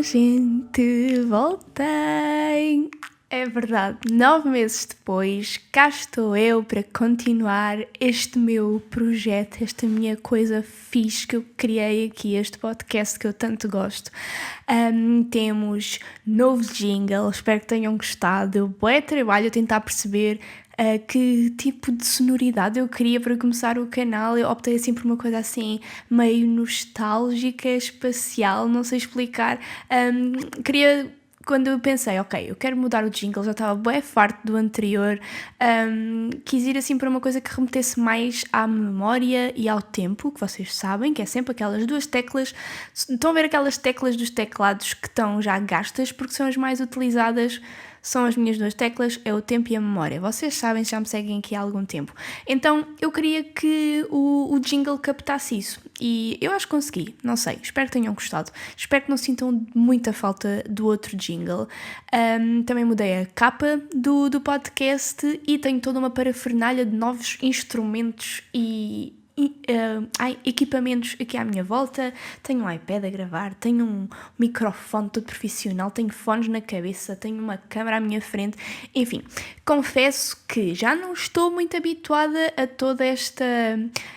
gente, voltei! É verdade, 9 meses depois, cá estou eu para continuar este meu projeto, esta minha coisa fixe que eu criei aqui, este podcast que eu tanto gosto. Temos novo jingle, espero que tenham gostado. Deu bué trabalho a tentar perceber que tipo de sonoridade eu queria para começar o canal. Eu optei assim por uma coisa assim meio nostálgica, espacial, não sei explicar. Quando eu pensei, ok, eu quero mudar o jingle, já estava bué farto do anterior, quis ir assim para uma coisa que remetesse mais à memória e ao tempo, que vocês sabem, que é sempre aquelas duas teclas. Estão a ver aquelas teclas dos teclados que estão já gastas, porque são as mais utilizadas. São as minhas duas teclas, é o tempo e a memória. Vocês sabem, já me seguem aqui há algum tempo. Então, eu queria que o jingle captasse isso. E eu acho que consegui, não sei. Espero que tenham gostado. Espero que não sintam muita falta do outro jingle. Também mudei a capa do podcast e tenho toda uma parafernália de novos instrumentos e equipamentos aqui à minha volta. Tenho um iPad a gravar, tenho um microfone todo profissional, tenho fones na cabeça, tenho uma câmera à minha frente. Enfim, confesso que já não estou muito habituada a todas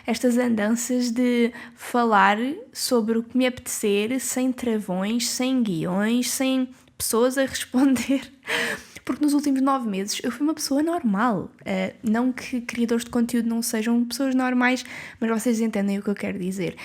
estas andanças de falar sobre o que me apetecer, sem travões, sem guiões, sem pessoas a responder. Porque nos últimos 9 meses eu fui uma pessoa normal. Não que criadores de conteúdo não sejam pessoas normais, mas vocês entendem o que eu quero dizer.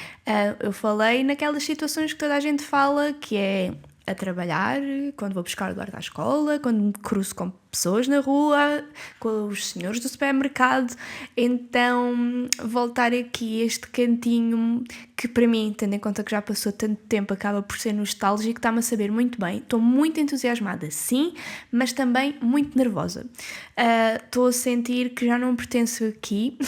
Eu falei naquelas situações que toda a gente fala, que é a trabalhar, quando vou buscar o Eduardo à escola, quando me cruzo com pessoas na rua, com os senhores do supermercado. Então, voltar aqui a este cantinho que para mim, tendo em conta que já passou tanto tempo, acaba por ser nostálgico, está-me a saber muito bem. Estou muito entusiasmada, sim, mas também muito nervosa. Estou a sentir que já não pertenço aqui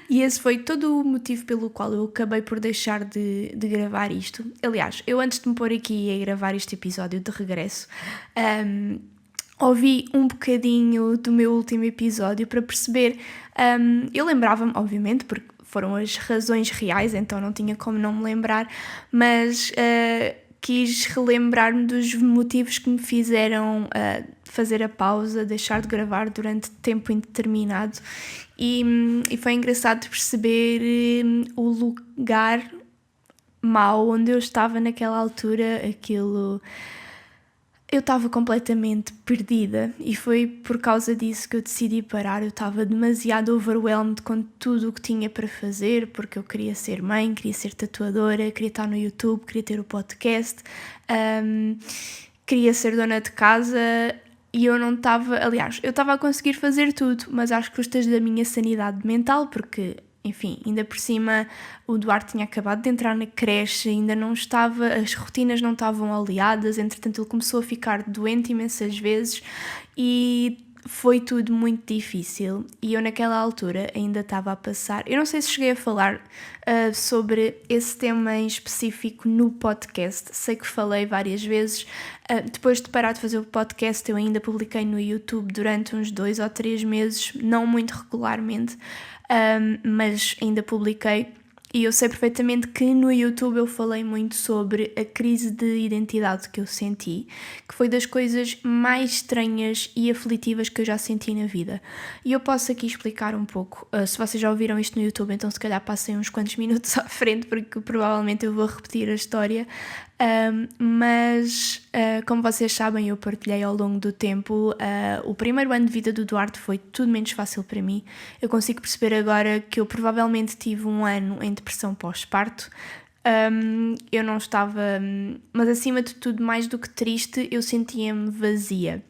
e esse foi todo o motivo pelo qual eu acabei por deixar de gravar isto. Aliás, eu antes de me pôr aqui a gravar este episódio de regresso, ouvi um bocadinho do meu último episódio para perceber. Eu lembrava-me, obviamente, porque foram as razões reais, então não tinha como não me lembrar, mas quis relembrar-me dos motivos que me fizeram fazer a pausa, deixar de gravar durante tempo indeterminado. E foi engraçado perceber o lugar mau onde eu estava naquela altura. Eu estava completamente perdida e foi por causa disso que eu decidi parar. Eu estava demasiado overwhelmed com tudo o que tinha para fazer, porque eu queria ser mãe, queria ser tatuadora, queria estar no YouTube, queria ter o podcast, queria ser dona de casa e eu não estava... Aliás, eu estava a conseguir fazer tudo, mas às custas da minha sanidade mental, porque... Enfim, ainda por cima o Duarte tinha acabado de entrar na creche, ainda não estava, as rotinas não estavam aliadas, entretanto ele começou a ficar doente imensas vezes e foi tudo muito difícil. E eu naquela altura ainda estava a passar, eu não sei se cheguei a falar sobre esse tema em específico no podcast, sei que falei várias vezes. Depois de parar de fazer o podcast eu ainda publiquei no YouTube durante uns 2 ou 3 meses, não muito regularmente, mas ainda publiquei. E eu sei perfeitamente que no YouTube eu falei muito sobre a crise de identidade que eu senti, que foi das coisas mais estranhas e aflitivas que eu já senti na vida. E eu posso aqui explicar um pouco. Se vocês já ouviram isto no YouTube, então se calhar passem uns quantos minutos à frente, porque provavelmente eu vou repetir a história. Mas como vocês sabem, eu partilhei ao longo do tempo, o primeiro ano de vida do Duarte foi tudo menos fácil para mim. Eu consigo perceber agora que eu provavelmente tive um ano em depressão pós-parto. Eu não estava, mas acima de tudo, mais do que triste, eu sentia-me vazia.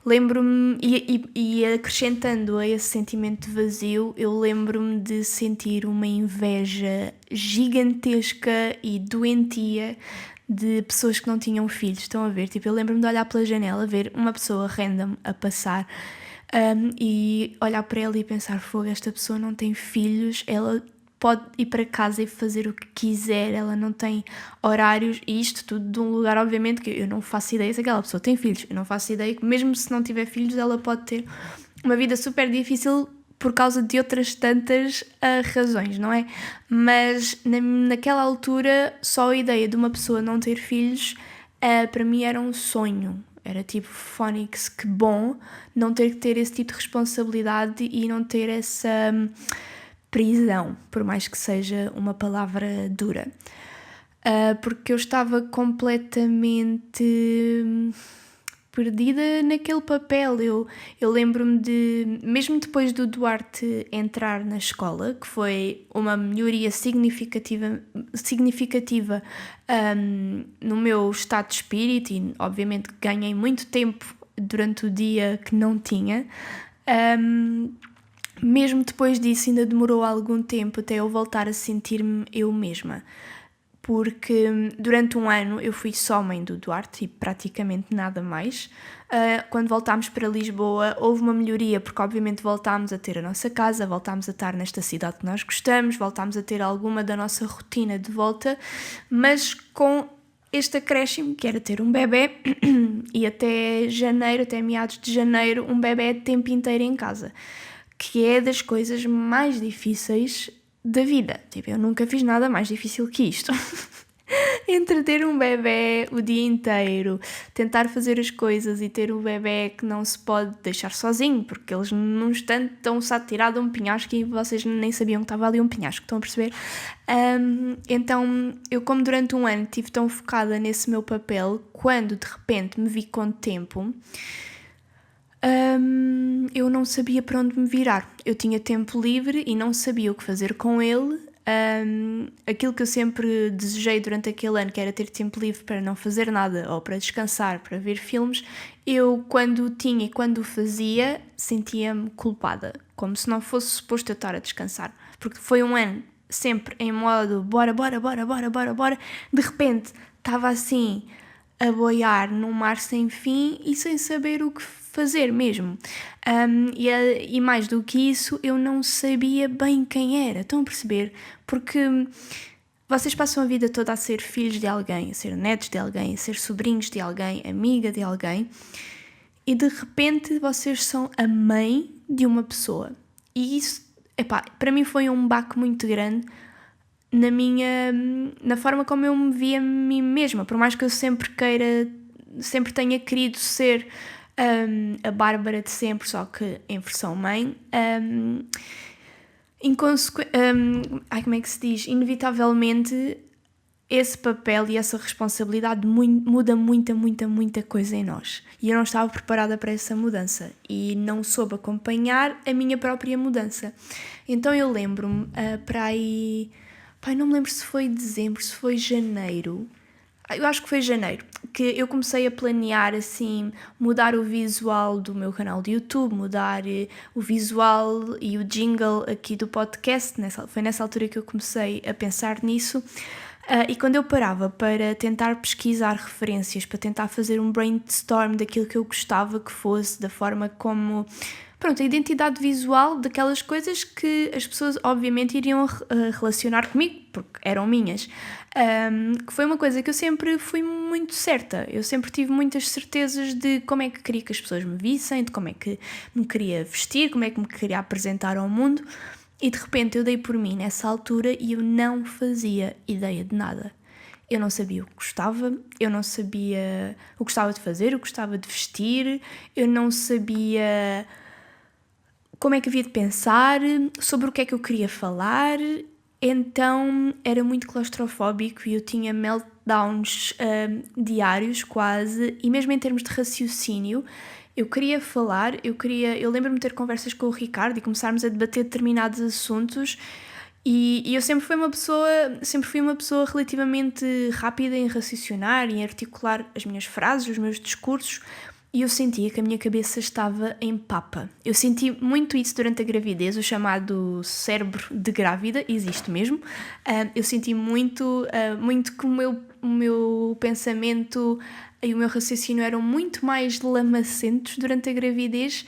Lembro-me, e acrescentando a esse sentimento de vazio, eu lembro-me de sentir uma inveja gigantesca e doentia de pessoas que não tinham filhos. Estão a ver? Tipo, eu lembro-me de olhar pela janela, ver uma pessoa random a passar e olhar para ela e pensar, fogo, esta pessoa não tem filhos, ela pode ir para casa e fazer o que quiser, ela não tem horários, e isto tudo de um lugar, obviamente, que eu não faço ideia se aquela pessoa tem filhos, eu não faço ideia que mesmo se não tiver filhos ela pode ter uma vida super difícil por causa de outras tantas razões, não é? Mas naquela altura só a ideia de uma pessoa não ter filhos para mim era um sonho. Era tipo, Phonics, que bom não ter que ter esse tipo de responsabilidade e não ter essa prisão, por mais que seja uma palavra dura. Porque eu estava completamente perdida naquele papel. Eu lembro-me de, mesmo depois do Duarte entrar na escola, que foi uma melhoria significativa no meu estado de espírito, e obviamente ganhei muito tempo durante o dia que não tinha. Mesmo depois disso ainda demorou algum tempo até eu voltar a sentir-me eu mesma, porque durante um ano eu fui só mãe do Duarte e praticamente nada mais. Quando voltámos para Lisboa houve uma melhoria, porque obviamente voltámos a ter a nossa casa, voltámos a estar nesta cidade que nós gostamos, voltámos a ter alguma da nossa rotina de volta, mas com este acréscimo que era ter um bebé e até janeiro, até meados de janeiro, um bebé de tempo inteiro em casa, que é das coisas mais difíceis da vida. Tipo, eu nunca fiz nada mais difícil que isto. Entre ter um bebé o dia inteiro, tentar fazer as coisas e ter um bebé que não se pode deixar sozinho, porque eles num instante estão-se a tirar de um penhasco e vocês nem sabiam que estava ali um penhasco, estão a perceber? Então, eu como durante um ano estive tão focada nesse meu papel, quando de repente me vi com tempo, eu não sabia para onde me virar. Eu tinha tempo livre e não sabia o que fazer com ele. Aquilo que eu sempre desejei durante aquele ano, que era ter tempo livre para não fazer nada ou para descansar, para ver filmes, eu quando tinha e quando o fazia sentia-me culpada, como se não fosse suposto eu estar a descansar, porque foi um ano sempre em modo bora, de repente estava assim a boiar num mar sem fim e sem saber o que fazer mesmo. E mais do que isso, eu não sabia bem quem era. Estão a perceber? Porque vocês passam a vida toda a ser filhos de alguém, a ser netos de alguém, a ser sobrinhos de alguém, amiga de alguém, e de repente vocês são a mãe de uma pessoa. E isso, para mim foi um baque muito grande na forma como eu me via a mim mesma, por mais que eu sempre tenha querido ser a Bárbara de sempre, só que em versão mãe. Como é que se diz? Inevitavelmente esse papel e essa responsabilidade muda muita coisa em nós. E eu não estava preparada para essa mudança e não soube acompanhar a minha própria mudança. Então eu lembro-me para aí... não me lembro se foi dezembro, se foi janeiro. Eu acho que foi janeiro, que eu comecei a planear assim, mudar o visual do meu canal de YouTube, mudar o visual e o jingle aqui do podcast. Foi nessa altura que eu comecei a pensar nisso. E quando eu parava para tentar pesquisar referências, para tentar fazer um brainstorm daquilo que eu gostava que fosse, da forma como... a identidade visual daquelas coisas que as pessoas obviamente iriam relacionar comigo, porque eram minhas. Que foi uma coisa que eu sempre fui muito certa. Eu sempre tive muitas certezas de como é que queria que as pessoas me vissem, de como é que me queria vestir, como é que me queria apresentar ao mundo. E de repente eu dei por mim nessa altura e eu não fazia ideia de nada. Eu não sabia o que gostava, eu não sabia o que gostava de fazer, o que gostava de vestir, eu não sabia como é que havia de pensar, sobre o que é que eu queria falar. Então era muito claustrofóbico e eu tinha meltdowns diários quase, e mesmo em termos de raciocínio, eu queria falar, eu lembro-me de ter conversas com o Ricardo e começarmos a debater determinados assuntos, e eu sempre fui uma pessoa relativamente rápida em raciocinar e em articular as minhas frases, os meus discursos, e eu sentia que a minha cabeça estava em papa. Eu senti muito isso durante a gravidez, o chamado cérebro de grávida, existe mesmo. Eu senti muito que o meu pensamento e o meu raciocínio eram muito mais lamacentos durante a gravidez.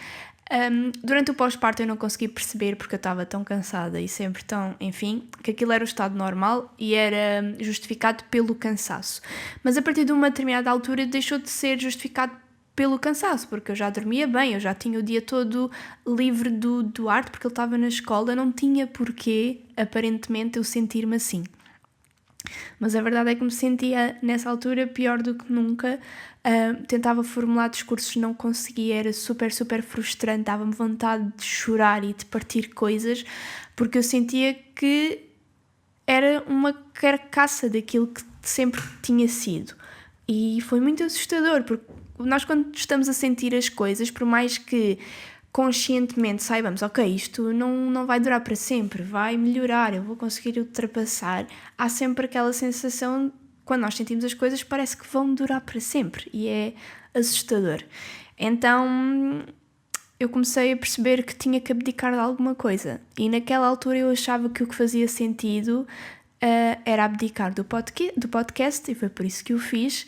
Durante o pós-parto eu não consegui perceber, porque eu estava tão cansada e sempre tão, enfim, que aquilo era o estado normal e era justificado pelo cansaço. Mas a partir de uma determinada altura deixou de ser justificado pelo cansaço, porque eu já dormia bem, eu já tinha o dia todo livre do Duarte, porque ele estava na escola, não tinha porquê, aparentemente, eu sentir-me assim. Mas a verdade é que me sentia nessa altura pior do que nunca. Tentava formular discursos, não conseguia, era super, super frustrante, dava-me vontade de chorar e de partir coisas, porque eu sentia que era uma carcaça daquilo que sempre tinha sido. E foi muito assustador, porque nós, quando estamos a sentir as coisas, por mais que conscientemente saibamos, ok, isto não vai durar para sempre, vai melhorar, eu vou conseguir ultrapassar, há sempre aquela sensação, quando nós sentimos as coisas, parece que vão durar para sempre, e é assustador. Então eu comecei a perceber que tinha que abdicar de alguma coisa, e naquela altura eu achava que o que fazia sentido era abdicar do podcast, e foi por isso que o fiz.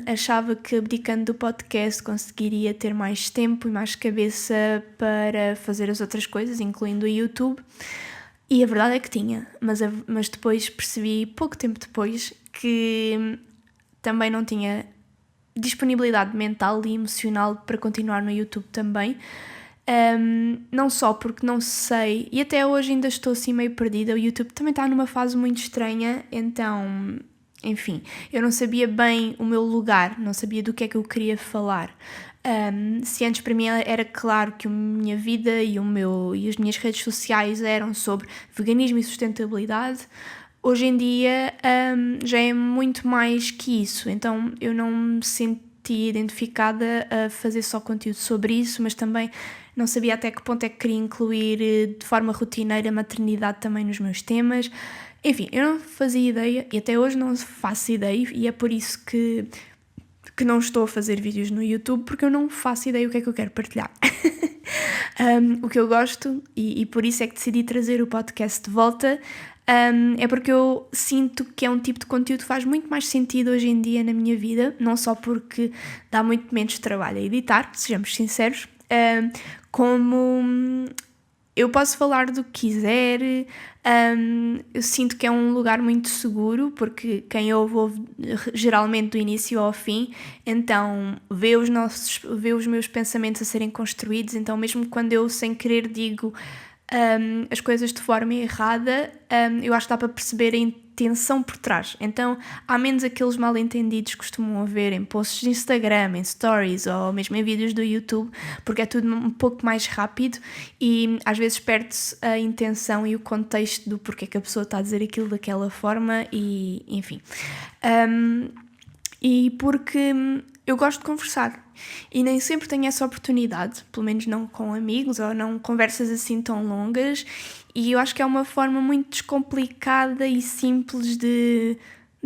Achava que abdicando do podcast conseguiria ter mais tempo e mais cabeça para fazer as outras coisas, incluindo o YouTube, e a verdade é que tinha, mas depois percebi, pouco tempo depois, que também não tinha disponibilidade mental e emocional para continuar no YouTube também. Não só porque não sei, e até hoje ainda estou assim meio perdida, o YouTube também está numa fase muito estranha, então, enfim, eu não sabia bem o meu lugar, não sabia do que é que eu queria falar. Se antes para mim era claro que a minha vida e as minhas redes sociais eram sobre veganismo e sustentabilidade, hoje em dia já é muito mais que isso, então eu não me senti identificada a fazer só conteúdo sobre isso, mas também não sabia até que ponto é que queria incluir de forma rotineira a maternidade também nos meus temas. Enfim, eu não fazia ideia e até hoje não faço ideia, e é por isso que não estou a fazer vídeos no YouTube, porque eu não faço ideia o que é que eu quero partilhar. O que eu gosto, e por isso é que decidi trazer o podcast de volta, é porque eu sinto que é um tipo de conteúdo que faz muito mais sentido hoje em dia na minha vida, não só porque dá muito menos trabalho a editar, sejamos sinceros, como eu posso falar do que quiser. Eu sinto que é um lugar muito seguro, porque quem ouve geralmente do início ao fim, então vê os meus pensamentos a serem construídos, então mesmo quando eu sem querer digo as coisas de forma errada, eu acho que dá para perceber a intenção por trás. Então há menos aqueles mal-entendidos que costumam haver em posts de Instagram, em stories ou mesmo em vídeos do YouTube, porque é tudo um pouco mais rápido e às vezes perde-se a intenção e o contexto do porquê que a pessoa está a dizer aquilo daquela forma e enfim. E porque eu gosto de conversar e nem sempre tenho essa oportunidade, pelo menos não com amigos ou não conversas assim tão longas, e eu acho que é uma forma muito descomplicada e simples de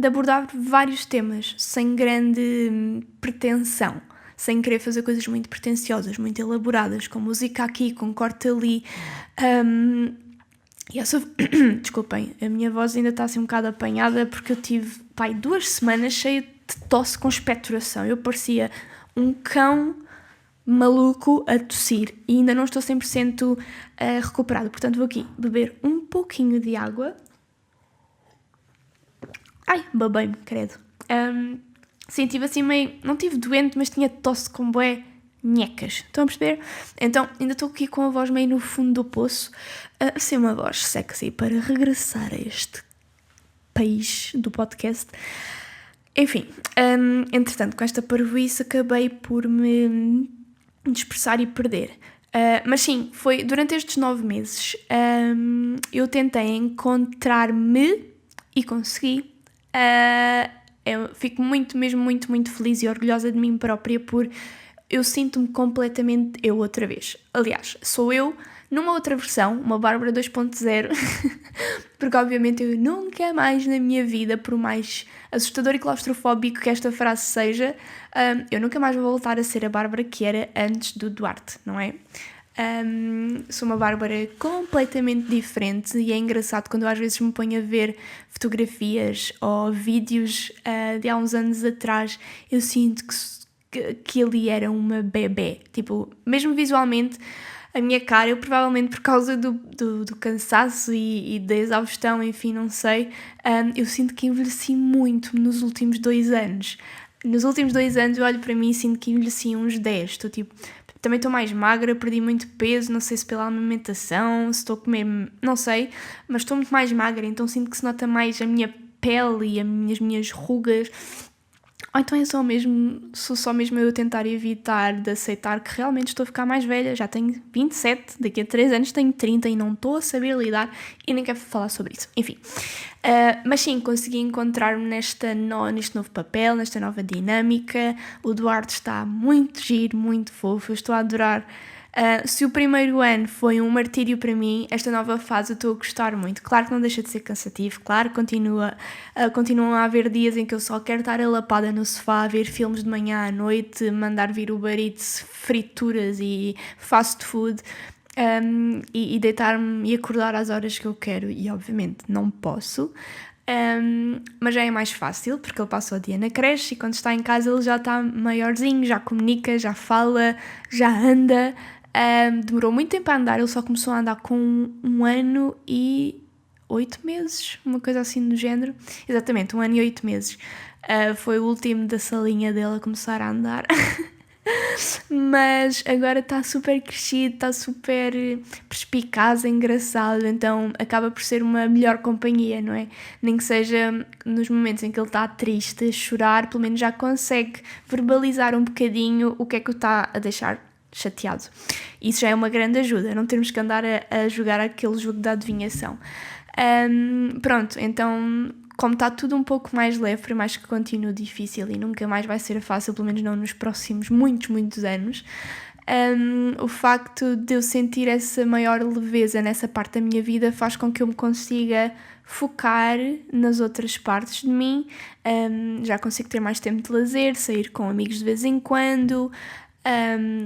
abordar vários temas, sem grande pretensão, sem querer fazer coisas muito pretenciosas, muito elaboradas, com música aqui, com corte ali. E essa... Desculpem, a minha voz ainda está assim um bocado apanhada porque eu tive 2 semanas cheia de tosse com expectoração. Eu parecia um cão maluco a tossir e ainda não estou 100% recuperada. Portanto, vou aqui beber um pouquinho de água. Ai, babei-me, credo. Sim, tive assim meio... Não tive doente, mas tinha tosse com bué nhecas. Estão a perceber? Então, ainda estou aqui com a voz meio no fundo do poço. Ser uma voz sexy para regressar a este país do podcast. Enfim, entretanto, com esta parvoíce acabei por me dispersar e perder. Mas sim, foi durante estes 9 meses eu tentei encontrar-me e consegui. Eu fico mesmo muito feliz e orgulhosa de mim própria por eu sinto-me completamente eu outra vez. Aliás, sou eu numa outra versão, uma Bárbara 2.0, porque obviamente eu nunca mais na minha vida, por mais assustador e claustrofóbico que esta frase seja, eu nunca mais vou voltar a ser a Bárbara que era antes do Duarte, não é? Sou uma Bárbara completamente diferente e é engraçado quando eu às vezes me ponho a ver fotografias ou vídeos de há uns anos atrás, eu sinto que ali era uma bebé, tipo, mesmo visualmente a minha cara, eu provavelmente por causa do cansaço e da exaustão, enfim, não sei, eu sinto que envelheci muito nos últimos 2 anos. Nos últimos 2 anos eu olho para mim e sinto que envelheci uns 10, estou tipo... Também estou mais magra, perdi muito peso, não sei se pela alimentação, se estou a comer, não sei, mas estou muito mais magra, então sinto que se nota mais a minha pele e as minhas rugas. Ou então sou só mesmo eu a tentar evitar de aceitar que realmente estou a ficar mais velha. Já tenho 27, daqui a 3 anos tenho 30 e não estou a saber lidar e nem quero falar sobre isso. Enfim, mas sim, consegui encontrar-me neste novo papel, nesta nova dinâmica. O Eduardo está muito giro, muito fofo, eu estou a adorar. Se o primeiro ano foi um martírio para mim, esta nova fase eu estou a gostar muito. Claro que não deixa de ser cansativo, claro que continuam a haver dias em que eu só quero estar alapada no sofá, ver filmes de manhã à noite, mandar vir Uber Eats, frituras e fast food, e deitar-me e acordar às horas que eu quero, e obviamente não posso. Mas já é mais fácil porque ele passa o dia na creche e quando está em casa ele já está maiorzinho, já comunica, já fala, já anda. Demorou muito tempo a andar, ele só começou a andar com 1 ano e 8 meses, uma coisa assim do género. Exatamente, 1 ano e 8 meses. Foi o último da salinha dele a começar a andar. Mas agora está super crescido, está super perspicaz, engraçado, então acaba por ser uma melhor companhia, não é? Nem que seja nos momentos em que ele está triste, a chorar, pelo menos já consegue verbalizar um bocadinho o que é que o está a deixar chateado. Isso já é uma grande ajuda, não termos que andar a jogar aquele jogo da adivinhação. Pronto, então, como está tudo um pouco mais leve, por mais que continue difícil e nunca mais vai ser fácil, pelo menos não nos próximos muitos anos, o facto de eu sentir essa maior leveza nessa parte da minha vida faz com que eu me consiga focar nas outras partes de mim. Já consigo ter mais tempo de lazer, sair com amigos de vez em quando,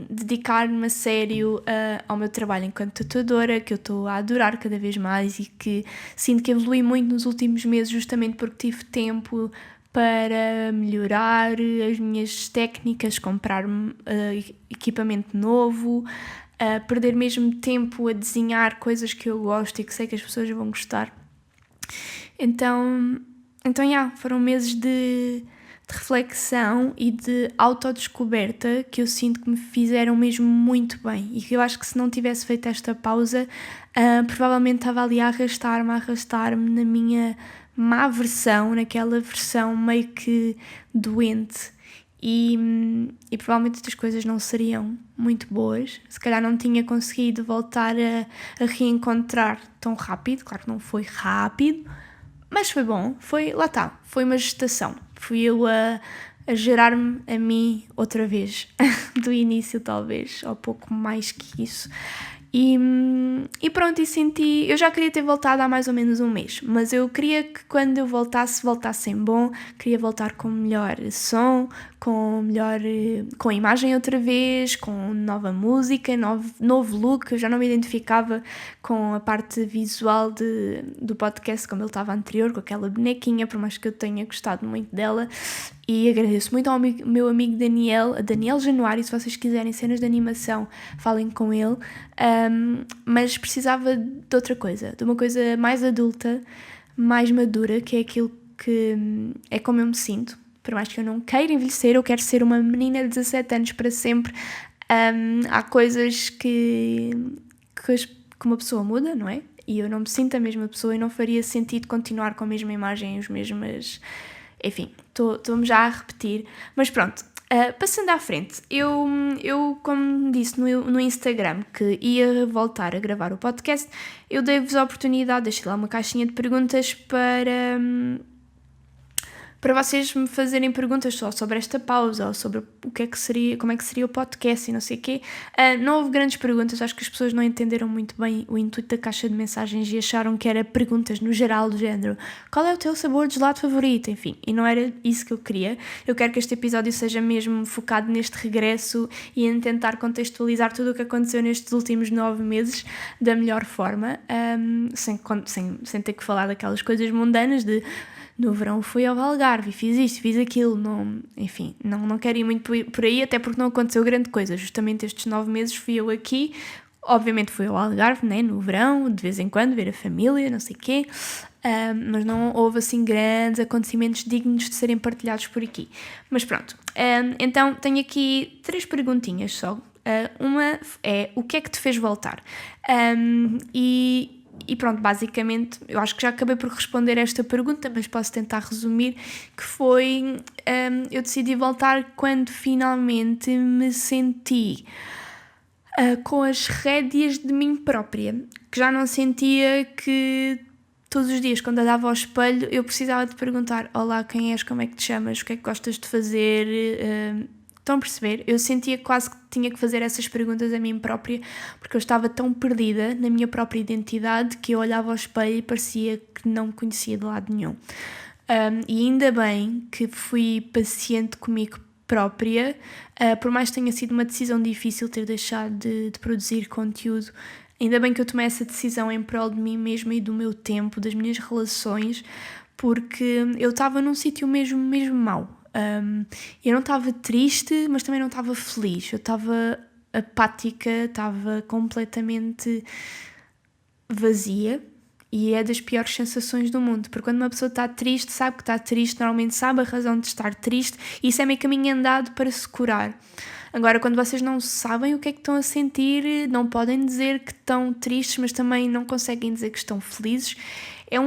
dedicar-me a sério ao meu trabalho enquanto tatuadora, que eu estou a adorar cada vez mais e que sinto que evolui muito nos últimos meses justamente porque tive tempo para melhorar as minhas técnicas, comprar-me equipamento novo, perder mesmo tempo a desenhar coisas que eu gosto e que sei que as pessoas vão gostar. Então foram meses de reflexão e de autodescoberta que eu sinto que me fizeram mesmo muito bem e que eu acho que se não tivesse feito esta pausa, provavelmente estava ali a arrastar-me na minha má versão, naquela versão meio que doente e provavelmente estas coisas não seriam muito boas. Se calhar não tinha conseguido voltar a reencontrar tão rápido, claro que não foi rápido, mas foi bom, foi uma gestação. Fui eu a gerar-me a mim outra vez, do início talvez, ou pouco mais que isso. E pronto, senti... Eu já queria ter voltado há mais ou menos 1 mês, mas eu queria que quando eu voltasse em bom, queria voltar com melhor som, com imagem outra vez, com nova música, novo look. Eu já não me identificava com a parte visual do podcast como ele estava anterior, com aquela bonequinha, por mais que eu tenha gostado muito dela. E agradeço muito ao meu amigo Daniel Januário. Se vocês quiserem cenas de animação, falem com ele. Mas precisava de outra coisa, de uma coisa mais adulta, mais madura, que é aquilo que é como eu me sinto. Por mais que eu não queira envelhecer, eu quero ser uma menina de 17 anos para sempre. Há coisas que uma pessoa muda, não é? E eu não me sinto a mesma pessoa e não faria sentido continuar com a mesma imagem, as mesmas... Enfim, estou-me já a repetir. Mas pronto, passando à frente, eu como disse no Instagram que ia voltar a gravar o podcast, eu dei-vos a oportunidade, deixei lá uma caixinha de perguntas para vocês me fazerem perguntas só sobre esta pausa ou sobre como é que seria o podcast e não sei o quê. Não houve grandes perguntas, acho que as pessoas não entenderam muito bem o intuito da caixa de mensagens e acharam que era perguntas no geral do género: qual é o teu sabor de gelado favorito? Enfim, e não era isso que eu queria. Eu quero que este episódio seja mesmo focado neste regresso e em tentar contextualizar tudo o que aconteceu nestes últimos 9 meses da melhor forma, sem ter que falar daquelas coisas mundanas de... No verão fui ao Algarve, fiz isto, fiz aquilo, não quero ir muito por aí, até porque não aconteceu grande coisa. Justamente estes 9 meses fui eu aqui, obviamente fui ao Algarve, né, no verão, de vez em quando, ver a família, não sei o quê, mas não houve assim grandes acontecimentos dignos de serem partilhados por aqui. Mas pronto, então tenho aqui 3 perguntinhas só. Uma é: o que é que te fez voltar? E E pronto, basicamente, eu acho que já acabei por responder esta pergunta, mas posso tentar resumir, que foi, eu decidi voltar quando finalmente me senti com as rédeas de mim própria, que já não sentia que todos os dias, quando andava ao espelho, eu precisava de perguntar: olá, quem és, como é que te chamas, o que é que gostas de fazer? Estão a perceber? Eu sentia quase que tinha que fazer essas perguntas a mim própria, porque eu estava tão perdida na minha própria identidade que eu olhava ao espelho e parecia que não me conhecia de lado nenhum. E ainda bem que fui paciente comigo própria, por mais que tenha sido uma decisão difícil ter deixado de produzir conteúdo, ainda bem que eu tomei essa decisão em prol de mim mesma e do meu tempo, das minhas relações, porque eu estava num sítio mesmo mau. Eu não estava triste, mas também não estava feliz. Eu estava apática, estava completamente vazia. E é das piores sensações do mundo, porque quando uma pessoa está triste, sabe que está triste, normalmente sabe a razão de estar triste, e isso é meio caminho andado para se curar. Agora, quando vocês não sabem o que é que estão a sentir, não podem dizer que estão tristes, mas também não conseguem dizer que estão felizes, é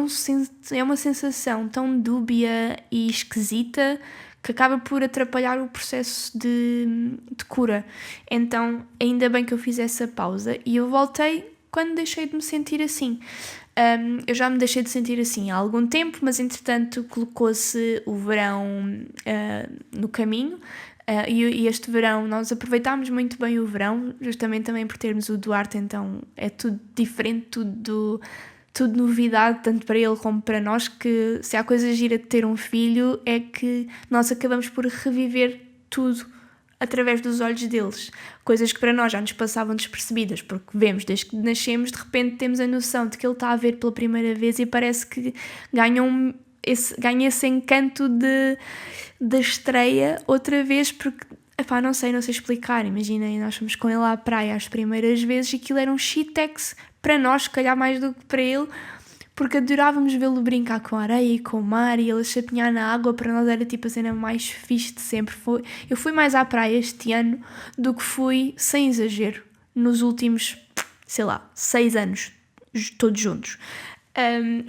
uma sensação tão dúbia e esquisita que acaba por atrapalhar o processo de cura. Então, ainda bem que eu fiz essa pausa e eu voltei quando deixei de me sentir assim. Eu já me deixei de sentir assim há algum tempo, mas entretanto colocou-se o verão no caminho. E este verão nós aproveitámos muito bem o verão, justamente também por termos o Duarte, então é tudo diferente, tudo novidade, tanto para ele como para nós, que se há coisa gira de ter um filho é que nós acabamos por reviver tudo através dos olhos deles, coisas que para nós já nos passavam despercebidas, porque vemos desde que nascemos, de repente temos a noção de que ele está a ver pela primeira vez e parece que ganha esse encanto da estreia outra vez, porque não sei explicar. Imaginem, nós fomos com ele à praia as primeiras vezes e aquilo era um shitex para nós, se calhar mais do que para ele, porque adorávamos vê-lo brincar com a areia e com o mar e ele chapinhar na água. Para nós era tipo a cena mais fixe de sempre. Eu fui mais à praia este ano do que fui, sem exagero, nos últimos, 6 anos, todos juntos.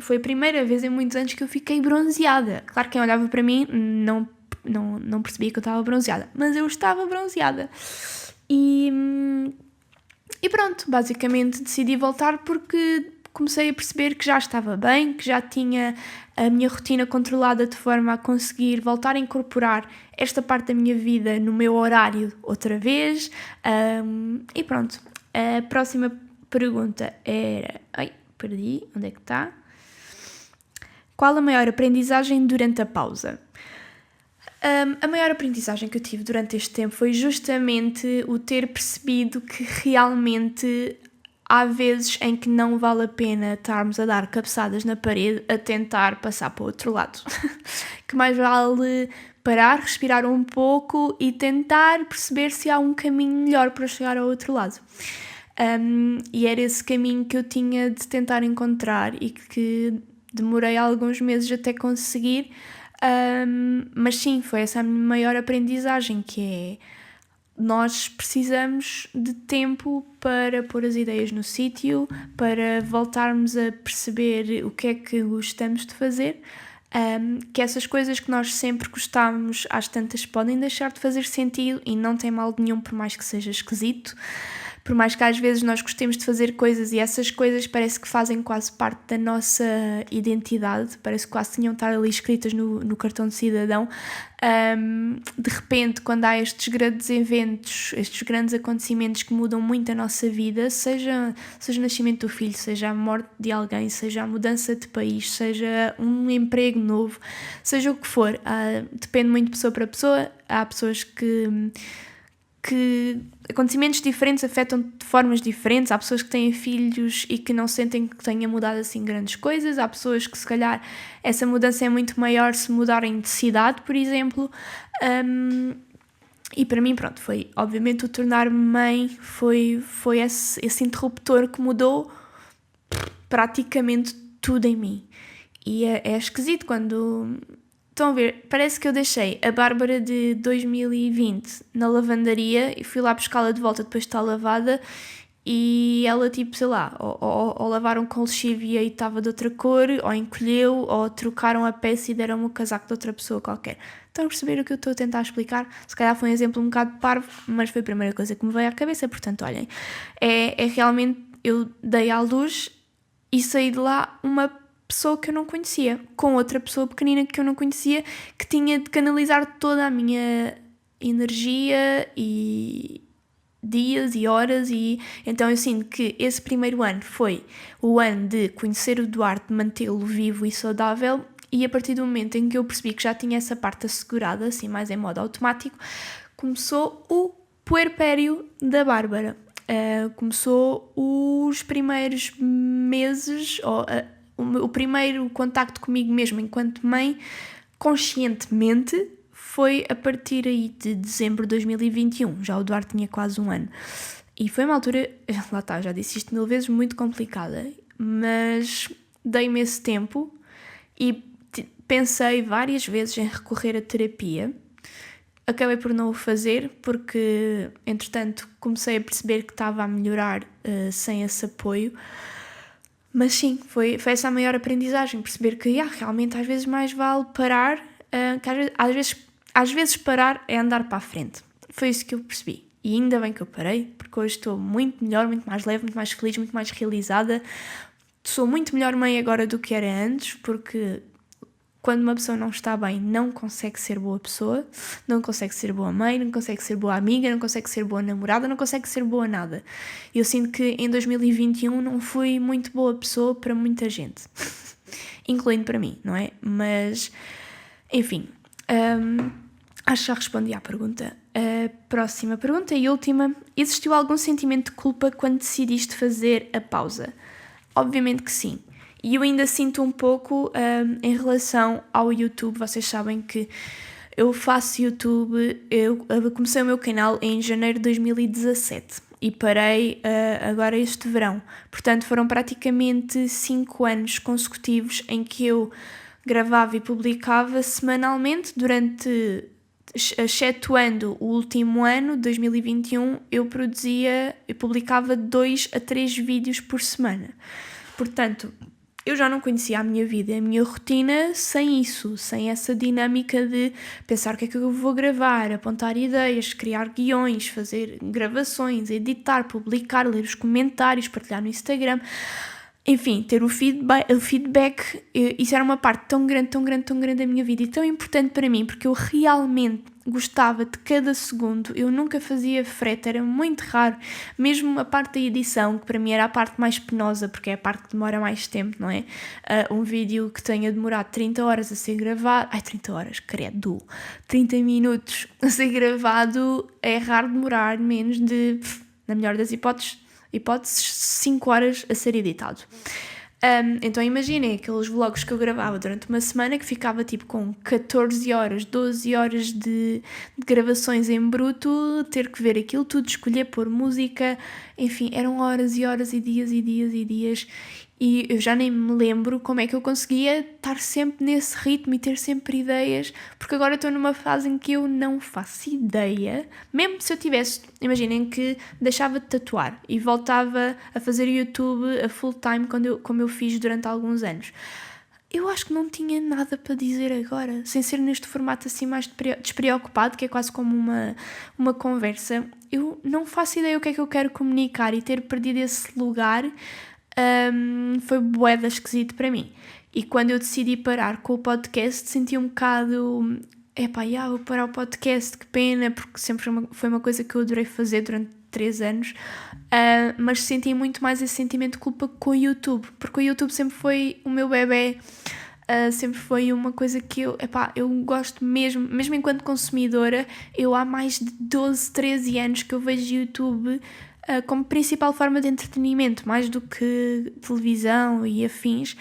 Foi a primeira vez em muitos anos que eu fiquei bronzeada. Claro que quem olhava para mim não percebia que eu estava bronzeada, mas eu estava bronzeada. E pronto, basicamente decidi voltar porque comecei a perceber que já estava bem, que já tinha a minha rotina controlada de forma a conseguir voltar a incorporar esta parte da minha vida no meu horário outra vez. E pronto, a próxima pergunta era... perdi, onde é que está? Qual a maior aprendizagem durante a pausa? A maior aprendizagem que eu tive durante este tempo foi justamente o ter percebido que realmente há vezes em que não vale a pena estarmos a dar cabeçadas na parede a tentar passar para o outro lado. Que mais vale parar, respirar um pouco e tentar perceber se há um caminho melhor para chegar ao outro lado. E era esse caminho que eu tinha de tentar encontrar e que demorei alguns meses até conseguir. Mas sim, foi essa a minha maior aprendizagem, que é: nós precisamos de tempo para pôr as ideias no sítio, para voltarmos a perceber o que é que gostamos de fazer, que essas coisas que nós sempre gostámos às tantas podem deixar de fazer sentido e não tem mal nenhum, por mais que seja esquisito. Por mais que às vezes nós gostemos de fazer coisas e essas coisas parece que fazem quase parte da nossa identidade, parece que quase tinham de estar ali escritas no cartão de cidadão, de repente, quando há estes grandes eventos, estes grandes acontecimentos que mudam muito a nossa vida, seja o nascimento do filho, seja a morte de alguém, seja a mudança de país, seja um emprego novo, seja o que for, depende muito de pessoa para pessoa. Há pessoas que acontecimentos diferentes afetam de formas diferentes. Há pessoas que têm filhos e que não sentem que tenha mudado assim grandes coisas. Há pessoas que se calhar essa mudança é muito maior se mudarem de cidade, por exemplo. E para mim, pronto, foi obviamente o tornar-me mãe, foi esse interruptor que mudou praticamente tudo em mim. E é esquisito quando... Estão a ver, parece que eu deixei a Bárbara de 2020 na lavandaria e fui lá buscá-la de volta depois de estar lavada e ela tipo, sei lá, ou lavaram com lexívia e estava de outra cor, ou encolheu, ou trocaram a peça e deram o casaco de outra pessoa qualquer. Estão a perceber o que eu estou a tentar explicar? Se calhar foi um exemplo um bocado parvo, mas foi a primeira coisa que me veio à cabeça, portanto, olhem, é realmente, eu dei à luz e saí de lá uma pessoa que eu não conhecia, com outra pessoa pequenina que eu não conhecia, que tinha de canalizar toda a minha energia e dias e horas, e então eu sinto que esse primeiro ano foi o ano de conhecer o Duarte, de mantê-lo vivo e saudável, e a partir do momento em que eu percebi que já tinha essa parte assegurada, assim mais em modo automático, começou o puerpério da Bárbara. Começou os primeiros meses, o primeiro contacto comigo mesmo enquanto mãe, conscientemente, foi a partir aí de dezembro de 2021, já o Duarte tinha quase um ano. E foi uma altura, lá está, já disse isto 1000 vezes, muito complicada, mas dei-me esse tempo e pensei várias vezes em recorrer à terapia. Acabei por não o fazer porque, entretanto, comecei a perceber que estava a melhorar sem esse apoio. Mas sim, foi essa a maior aprendizagem, perceber que realmente às vezes mais vale parar, que às vezes parar é andar para a frente. Foi isso que eu percebi. E ainda bem que eu parei, porque hoje estou muito melhor, muito mais leve, muito mais feliz, muito mais realizada. Sou muito melhor mãe agora do que era antes, porque quando uma pessoa não está bem, não consegue ser boa pessoa, não consegue ser boa mãe, não consegue ser boa amiga, não consegue ser boa namorada, não consegue ser boa nada. Eu sinto que em 2021 não fui muito boa pessoa para muita gente, incluindo para mim, não é? Mas, enfim, acho que já respondi à pergunta. A próxima pergunta e última: existiu algum sentimento de culpa quando decidiste fazer a pausa? Obviamente que sim. E eu ainda sinto um pouco em relação ao YouTube. Vocês sabem que eu faço YouTube, eu comecei o meu canal em janeiro de 2017 e parei agora este verão. Portanto, foram praticamente 5 anos consecutivos em que eu gravava e publicava semanalmente durante, excetuando o último ano, 2021, eu publicava 2 a 3 vídeos por semana. Portanto, eu já não conhecia a minha vida, a minha rotina sem isso, sem essa dinâmica de pensar o que é que eu vou gravar, apontar ideias, criar guiões, fazer gravações, editar, publicar, ler os comentários, partilhar no Instagram. Enfim, ter o feedback, isso era uma parte tão grande da minha vida e tão importante para mim, porque eu realmente gostava de cada segundo, eu nunca fazia frete, era muito raro, mesmo a parte da edição, que para mim era a parte mais penosa, porque é a parte que demora mais tempo, não é? Um vídeo que tenha demorado 30 horas a ser gravado, 30 horas, credo, 30 minutos a ser gravado, é raro demorar menos de, na melhor das hipóteses, 5 horas a ser editado. Então imaginem aqueles vlogs que eu gravava durante uma semana, que ficava tipo com 14 horas, 12 horas de gravações em bruto, ter que ver aquilo tudo, escolher, pôr música, enfim, eram horas e horas e dias e dias e dias, e eu já nem me lembro como é que eu conseguia estar sempre nesse ritmo e ter sempre ideias, porque agora estou numa fase em que eu não faço ideia, mesmo se eu tivesse, imaginem que deixava de tatuar e voltava a fazer YouTube a full time como eu fiz durante alguns anos. Eu acho que não tinha nada para dizer agora, sem ser neste formato assim mais despreocupado, que é quase como uma conversa. Eu não faço ideia o que é que eu quero comunicar, e ter perdido esse lugar foi bué de esquisito para mim. E quando eu decidi parar com o podcast, senti um bocado, vou parar o podcast, que pena, porque sempre foi uma coisa que eu adorei fazer durante 3 anos, mas senti muito mais esse sentimento de culpa com o YouTube, porque o YouTube sempre foi o meu bebé, sempre foi uma coisa que eu gosto mesmo enquanto consumidora. Eu há mais de 12, 13 anos que eu vejo YouTube como principal forma de entretenimento, mais do que televisão e afins.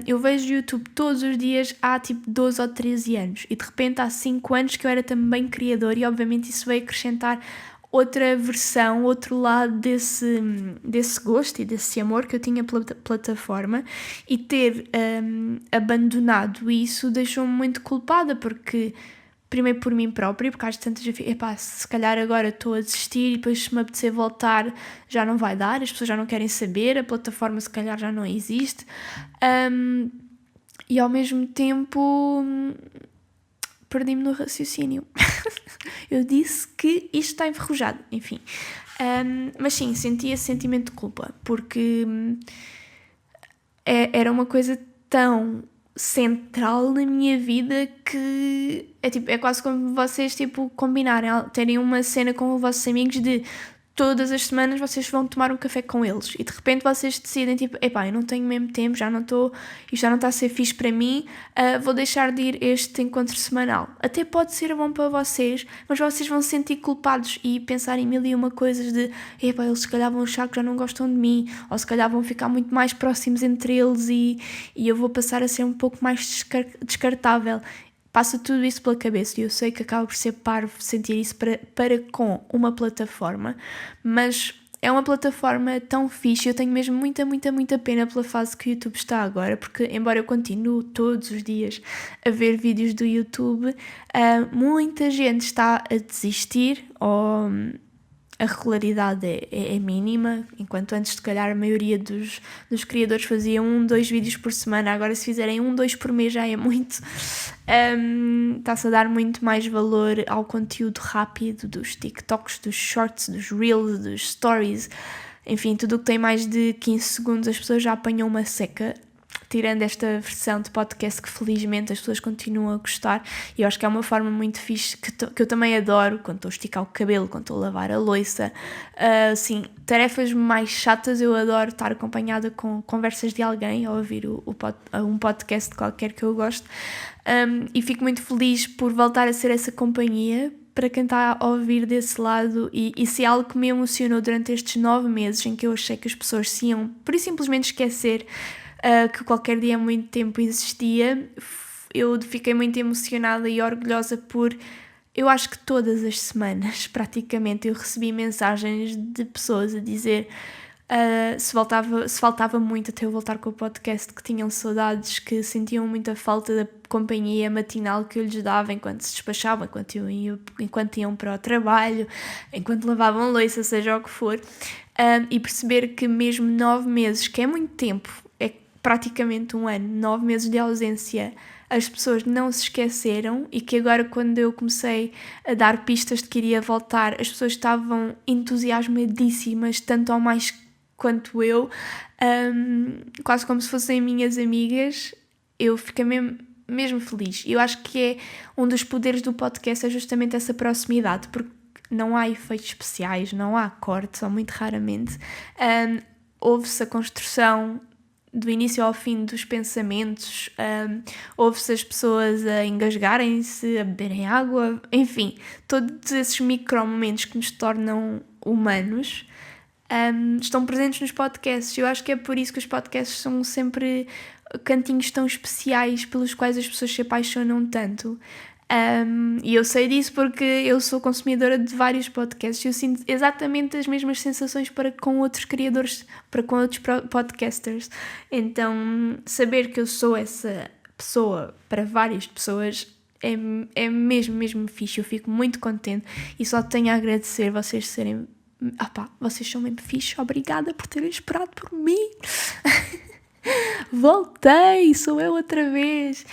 Eu vejo YouTube todos os dias há tipo 12 ou 13 anos, e de repente há 5 anos que eu era também criador, e obviamente isso veio acrescentar outra versão, outro lado desse gosto e desse amor que eu tinha pela plataforma, e ter abandonado isso deixou-me muito culpada, porque primeiro por mim própria, porque às tantas eu fico, epá, se calhar agora estou a desistir e depois se me apetecer voltar já não vai dar, as pessoas já não querem saber, a plataforma se calhar já não existe. E ao mesmo tempo perdi-me no raciocínio. Eu disse que isto está enferrujado, enfim. Mas sim, senti esse sentimento de culpa, porque era uma coisa tão central na minha vida que é quase como vocês combinarem, terem uma cena com os vossos amigos de todas as semanas vocês vão tomar um café com eles e de repente vocês decidem epá, eu não tenho mesmo tempo, isto já não está a ser fixe para mim, vou deixar de ir este encontro semanal. Até pode ser bom para vocês, mas vocês vão se sentir culpados e pensar em mil e uma coisas de epá, eles se calhar vão achar que já não gostam de mim, ou se calhar vão ficar muito mais próximos entre eles e eu vou passar a ser um pouco mais descartável. Passa tudo isso pela cabeça e eu sei que acaba por ser parvo sentir isso para com uma plataforma, mas é uma plataforma tão fixe, eu tenho mesmo muita pena pela fase que o YouTube está agora, porque embora eu continue todos os dias a ver vídeos do YouTube, muita gente está a desistir ou a regularidade é mínima, enquanto antes se calhar a maioria dos criadores faziam 2 vídeos por semana, agora se fizerem 2 por mês já é muito. Está-se a dar muito mais valor ao conteúdo rápido dos TikToks, dos Shorts, dos Reels, dos Stories, enfim, tudo o que tem mais de 15 segundos as pessoas já apanham uma seca. Tirando esta versão de podcast que felizmente as pessoas continuam a gostar, e eu acho que é uma forma muito fixe que eu também adoro quando estou a esticar o cabelo, quando estou a lavar a louça, assim, tarefas mais chatas eu adoro estar acompanhada com conversas de alguém ou ouvir um podcast qualquer que eu gosto, e fico muito feliz por voltar a ser essa companhia para quem está a ouvir desse lado, e se é algo que me emocionou durante estes 9 meses em que eu achei que as pessoas se iam por simplesmente esquecer que qualquer dia há muito tempo existia, eu fiquei muito emocionada e orgulhosa eu acho que todas as semanas praticamente eu recebi mensagens de pessoas a dizer se faltava muito até eu voltar com o podcast, que tinham saudades, que sentiam muita falta da companhia matinal que eu lhes dava enquanto se despachavam, enquanto iam para o trabalho, enquanto lavavam louça, seja o que for, e perceber que mesmo 9 meses, que é muito tempo, praticamente 1 ano, 9 meses de ausência, as pessoas não se esqueceram e que agora quando eu comecei a dar pistas de que iria voltar, as pessoas estavam entusiasmadíssimas, tanto ou mais quanto eu, quase como se fossem minhas amigas. Eu fiquei mesmo feliz. Eu acho que é um dos poderes do podcast, é justamente essa proximidade, porque não há efeitos especiais, não há cortes, ou muito raramente. Ouve-se a construção do início ao fim dos pensamentos, ouve-se as pessoas a engasgarem-se, a beberem água, enfim, todos esses micro-momentos que nos tornam humanos estão presentes nos podcasts. Eu acho que é por isso que os podcasts são sempre cantinhos tão especiais pelos quais as pessoas se apaixonam tanto. E eu sei disso porque eu sou consumidora de vários podcasts e eu sinto exatamente as mesmas sensações para com outros criadores, para com outros podcasters. Então, saber que eu sou essa pessoa para várias pessoas é mesmo fixe. Eu fico muito contente e só tenho a agradecer vocês serem... vocês são mesmo fixe. Obrigada por terem esperado por mim. Voltei, sou eu outra vez.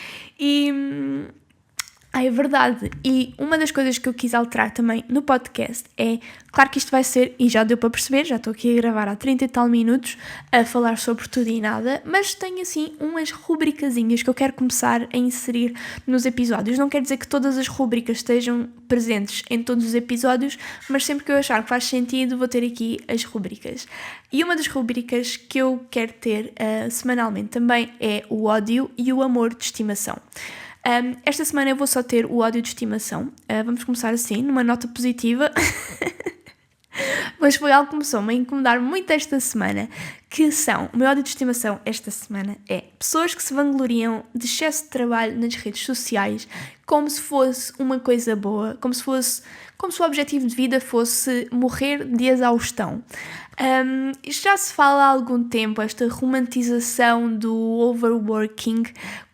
É verdade, e uma das coisas que eu quis alterar também no podcast é, claro que isto vai ser, e já deu para perceber, já estou aqui a gravar há 30 e tal minutos a falar sobre tudo e nada, mas tenho assim umas rubricazinhas que eu quero começar a inserir nos episódios. Não quer dizer que todas as rubricas estejam presentes em todos os episódios, mas sempre que eu achar que faz sentido vou ter aqui as rubricas. E uma das rubricas que eu quero ter semanalmente também é o ódio e o amor de estimação. Esta semana eu vou só ter o ódio de estimação. Vamos começar assim, numa nota positiva. Mas foi algo que começou-me a incomodar muito esta semana, que são, o meu ódio de estimação esta semana é pessoas que se vangloriam de excesso de trabalho nas redes sociais como se fosse uma coisa boa, como se o objetivo de vida fosse morrer de exaustão. Já se fala há algum tempo esta romantização do overworking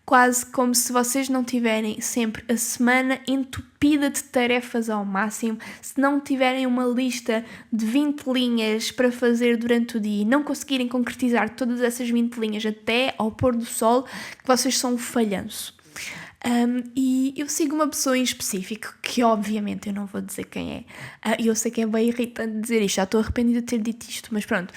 quase como se vocês não tiverem sempre a semana entupida de tarefas ao máximo, se não tiverem uma lista de 20 linhas para fazer durante o dia e não conseguirem concretizar todas essas 20 linhas até ao pôr do sol, que vocês são um falhanço. E eu sigo uma pessoa em específico, que obviamente eu não vou dizer quem é, e eu sei que é bem irritante dizer isto, já estou arrependida de ter dito isto, mas pronto,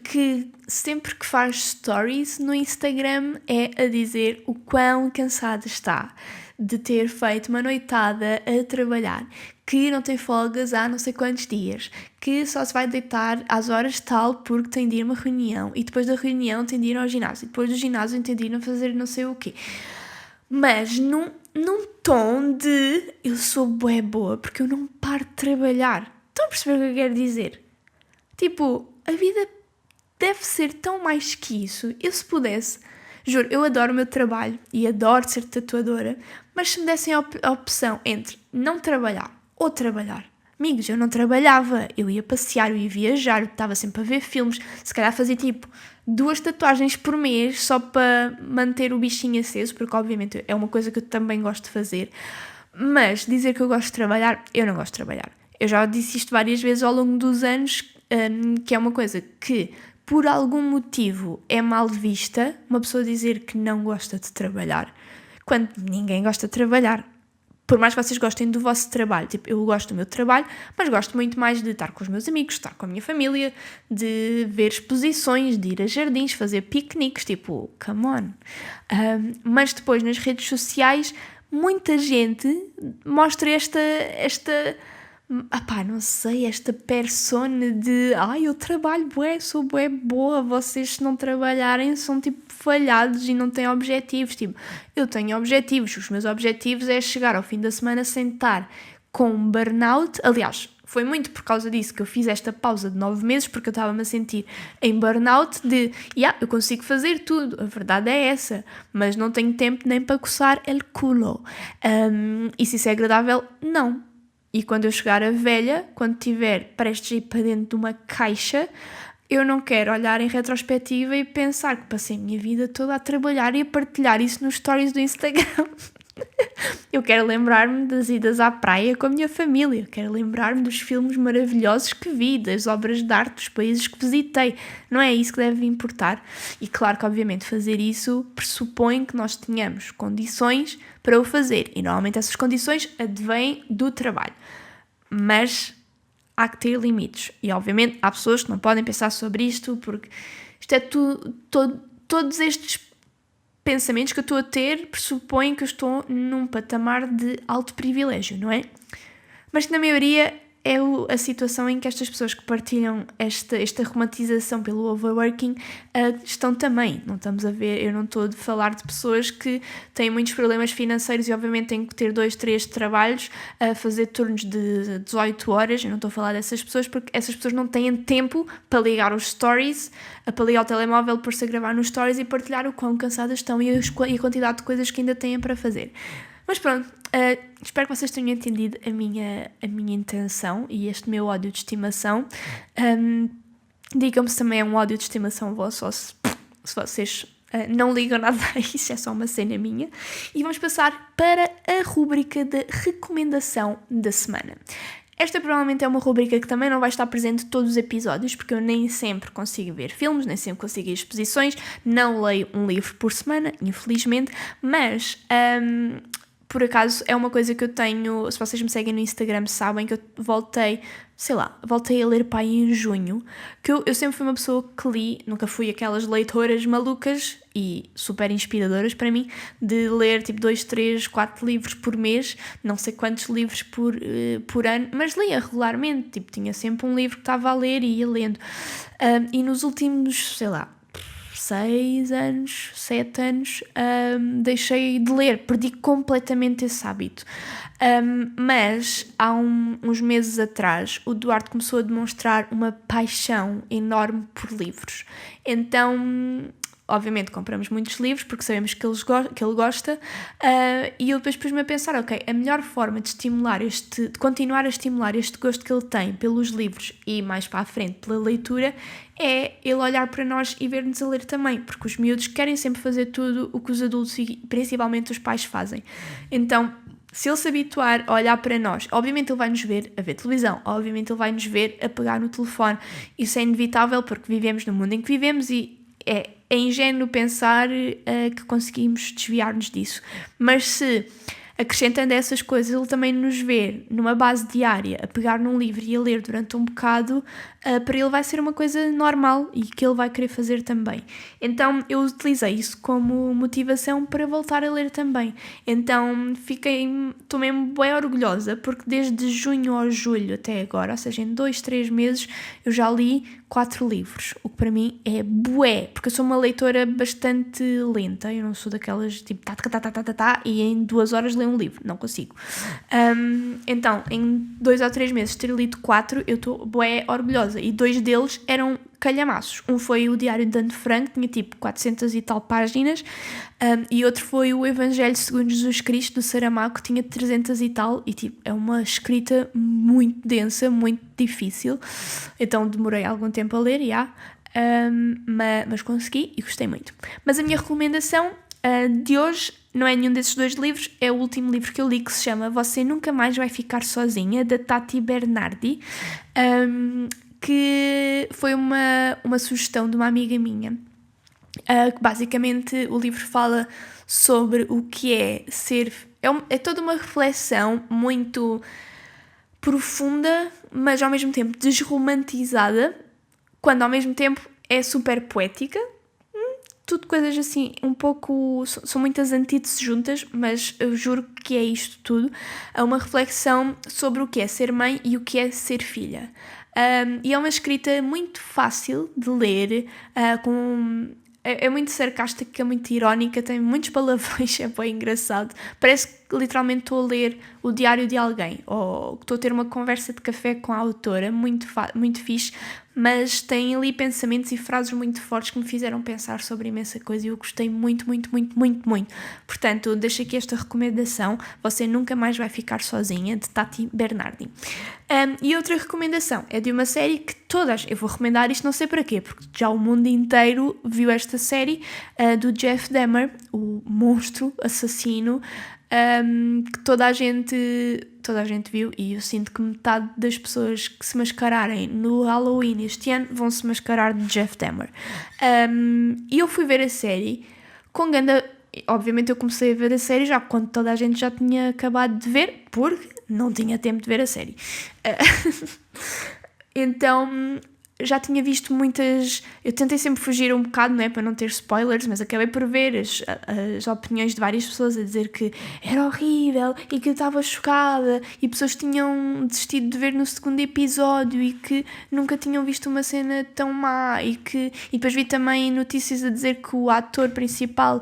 que sempre que faz stories no Instagram é a dizer o quão cansada está de ter feito uma noitada a trabalhar, que não tem folgas há não sei quantos dias, que só se vai deitar às horas tal porque tem de ir a uma reunião, e depois da reunião tem de ir ao ginásio, e depois do ginásio tem de ir a fazer não sei o quê. Mas num tom de eu sou bué boa porque eu não paro de trabalhar. Estão a perceber o que eu quero dizer? Tipo, a vida deve ser tão mais que isso. Eu se pudesse, juro, eu adoro o meu trabalho e adoro ser tatuadora, mas se me dessem a opção entre não trabalhar ou trabalhar, amigos, eu não trabalhava, eu ia passear, eu ia viajar, eu estava sempre a ver filmes, se calhar fazia tipo 2 tatuagens por mês só para manter o bichinho aceso, porque obviamente é uma coisa que eu também gosto de fazer, mas dizer que eu gosto de trabalhar, eu não gosto de trabalhar. Eu já disse isto várias vezes ao longo dos anos, que é uma coisa que por algum motivo é mal vista, uma pessoa dizer que não gosta de trabalhar, quando ninguém gosta de trabalhar. Por mais que vocês gostem do vosso trabalho, tipo, eu gosto do meu trabalho, mas gosto muito mais de estar com os meus amigos, de estar com a minha família, de ver exposições, de ir a jardins, fazer piqueniques, tipo, come on. Mas depois nas redes sociais, muita gente mostra esta não sei, esta persona de eu trabalho bué, sou bué boa, vocês se não trabalharem são tipo falhados e não têm objetivos. Tipo, eu tenho objetivos, os meus objetivos é chegar ao fim da semana sem estar com um burnout. Aliás, foi muito por causa disso que eu fiz esta pausa de 9 meses, porque eu estava-me a sentir em burnout de, eu consigo fazer tudo, a verdade é essa, mas não tenho tempo nem para coçar el culo. E se isso é agradável? Não. E quando eu chegar a velha, quando estiver prestes a ir para dentro de uma caixa, eu não quero olhar em retrospectiva e pensar que passei a minha vida toda a trabalhar e a partilhar isso nos stories do Instagram. Eu quero lembrar-me das idas à praia com a minha família, eu quero lembrar-me dos filmes maravilhosos que vi, das obras de arte dos países que visitei. Não é isso que deve importar. E claro que obviamente fazer isso pressupõe que nós tenhamos condições para o fazer, e normalmente essas condições advêm do trabalho. Mas há que ter limites, e obviamente há pessoas que não podem pensar sobre isto, porque isto é todos estes pensamentos que eu estou a ter pressupõem que eu estou num patamar de alto privilégio, não é? Mas que na maioria é a situação em que estas pessoas que partilham esta romantização pelo overworking estão também. Não estamos a ver, eu não estou a falar de pessoas que têm muitos problemas financeiros e obviamente têm que ter 2, 3 trabalhos a fazer turnos de 18 horas. Eu não estou a falar dessas pessoas porque essas pessoas não têm tempo para ligar os stories, para ligar o telemóvel, por-se a gravar nos stories e partilhar o quão cansadas estão e a quantidade de coisas que ainda têm para fazer. Mas pronto, espero que vocês tenham entendido a minha intenção e este meu ódio de estimação. Digam-me se também é um ódio de estimação vosso ou se vocês não ligam nada a isso, é só uma cena minha. E vamos passar para a rúbrica de recomendação da semana. Esta provavelmente é uma rubrica que também não vai estar presente em todos os episódios, porque eu nem sempre consigo ver filmes, nem sempre consigo ir a exposições, não leio um livro por semana, infelizmente, mas por acaso é uma coisa que eu tenho, se vocês me seguem no Instagram sabem que eu voltei a ler pai em junho, que eu sempre fui uma pessoa que li, nunca fui aquelas leitoras malucas e super inspiradoras para mim, de ler tipo 2, 3, 4 livros por mês, não sei quantos livros por ano, mas lia regularmente, tipo tinha sempre um livro que estava a ler e ia lendo. E nos últimos, 6 anos, 7 anos, deixei de ler, perdi completamente esse hábito. Mas há uns meses atrás o Duarte começou a demonstrar uma paixão enorme por livros. Então obviamente compramos muitos livros porque sabemos que ele gosta, e eu depois pus-me a pensar, ok, a melhor forma de continuar a estimular este gosto que ele tem pelos livros e mais para a frente pela leitura é ele olhar para nós e ver-nos a ler também, porque os miúdos querem sempre fazer tudo o que os adultos e principalmente os pais fazem. Então, se ele se habituar a olhar para nós, obviamente ele vai nos ver a ver televisão, obviamente ele vai nos ver a pegar no telefone. Isso é inevitável porque vivemos no mundo em que vivemos e é ingênuo pensar que conseguimos desviar-nos disso. Mas se, acrescentando essas coisas, ele também nos vê numa base diária a pegar num livro e a ler durante um bocado, para ele vai ser uma coisa normal e que ele vai querer fazer também. Então eu utilizei isso como motivação para voltar a ler também. Então estou mesmo bem orgulhosa porque desde junho a julho até agora, ou seja, em 2-3 meses, eu já li 4 livros, o que para mim é bué, porque eu sou uma leitora bastante lenta, eu não sou daquelas tipo e em 2 horas leio um livro, não consigo. Então, em 2 ou 3 meses ter lido 4, eu estou bué orgulhosa, e 2 deles eram calhamaços. Um foi o Diário de Anne Frank, tinha tipo 400 e tal páginas, e outro foi o Evangelho segundo Jesus Cristo, do Saramago, que tinha 300 e tal, e tipo, é uma escrita muito densa, muito difícil, então demorei algum tempo a ler, mas consegui e gostei muito. Mas a minha recomendação de hoje não é nenhum desses 2 livros, é o último livro que eu li, que se chama Você Nunca Mais Vai Ficar Sozinha, da Tati Bernardi, que foi uma sugestão de uma amiga minha, que basicamente o livro fala sobre o que é ser... É toda uma reflexão muito profunda, mas ao mesmo tempo desromantizada, quando ao mesmo tempo é super poética. Tudo coisas assim, um pouco... São muitas antíteses juntas, mas eu juro que é isto tudo. É uma reflexão sobre o que é ser mãe e o que é ser filha. E é uma escrita muito fácil de ler, é muito sarcástica, muito irónica, tem muitos palavrões, é bem engraçado. Parece que literalmente estou a ler o diário de alguém, ou estou a ter uma conversa de café com a autora, muito fixe, mas tem ali pensamentos e frases muito fortes que me fizeram pensar sobre imensa coisa e eu gostei muito, muito, muito, muito, muito. Portanto, deixo aqui esta recomendação, Você Nunca Mais Vai Ficar Sozinha, de Tati Bernardi. E outra recomendação é de uma série que eu vou recomendar isto não sei para quê, porque já o mundo inteiro viu esta série, do Jeff Dahmer, o monstro assassino, que toda a gente viu, e eu sinto que metade das pessoas que se mascararem no Halloween este ano vão se mascarar de Jeff Dahmer. E eu fui ver a série com ganda... Obviamente eu comecei a ver a série já quando toda a gente já tinha acabado de ver, porque não tinha tempo de ver a série. Então já tinha visto muitas... Eu tentei sempre fugir um bocado, não é, para não ter spoilers, mas acabei por ver as opiniões de várias pessoas a dizer que era horrível e que eu estava chocada, e pessoas que tinham desistido de ver no 2º episódio e que nunca tinham visto uma cena tão má, e depois vi também notícias a dizer que o ator principal,